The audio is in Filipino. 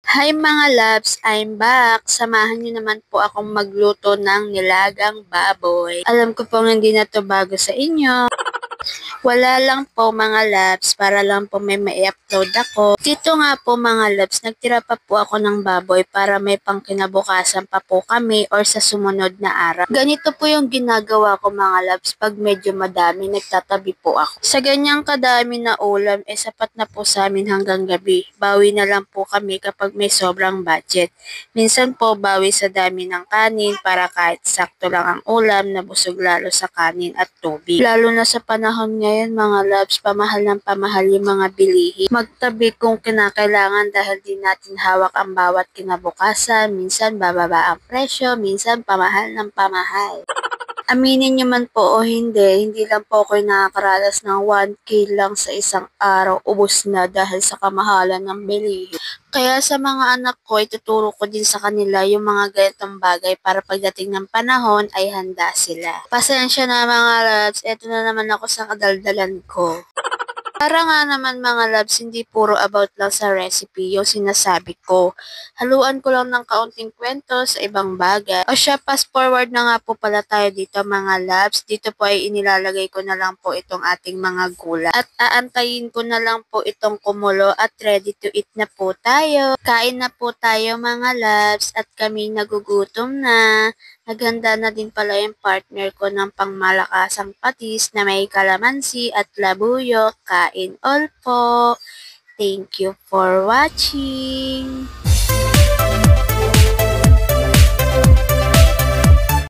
Hi mga loves, I'm back. Samahan niyo naman po akong magluto ng nilagang baboy. Alam ko pong hindi na to bago sa inyo. Wala lang po mga loves, para lang po may ma-upload ako. Dito nga po mga loves, nagtira pa po ako ng baboy para may pangkinabukasan pa po kami or sa sumunod na araw. Ganito po yung ginagawa ko mga loves pag medyo madami, nagtatabi po ako. Sa ganyang kadami na ulam, sapat na po sa amin hanggang gabi. Bawi na lang po kami kapag may sobrang budget. Minsan po bawi sa dami ng kanin para kahit sakto lang ang ulam na busog lalo sa kanin at tubig. Lalo na sa panahon ngayon mga loves, pamahal ng pamahal yung mga bilihin. Magtabi kung kinakailangan dahil di natin hawak ang bawat kinabukasan. Minsan bababa ang presyo, minsan pamahal ng pamahal. Aminin niyo man po o hindi lang po ako nakakaranas ng 1K lang sa isang araw, ubos na dahil sa kamahalan ng bilihin. Kaya sa mga anak ko, ituturo ko din sa kanila yung mga ganitong bagay para pagdating ng panahon ay handa sila. Pasensya na mga loves, eto na naman ako sa kadaldalan ko. Para nga naman mga loves, hindi puro about lang sa recipe yung sinasabi ko. Haluan ko lang ng kaunting kwento sa ibang bagay. O siya, fast forward na nga po pala tayo dito mga loves. Dito po ay inilalagay ko na lang po itong ating mga gulay. At aantayin ko na lang po itong kumulo at ready to eat na po tayo. Kain na po tayo mga loves at kami nagugutom na. Naghanda na din pala yung partner ko ng pangmalakasang patis na may kalamansi at labuyo. Kain all po. Thank you for watching.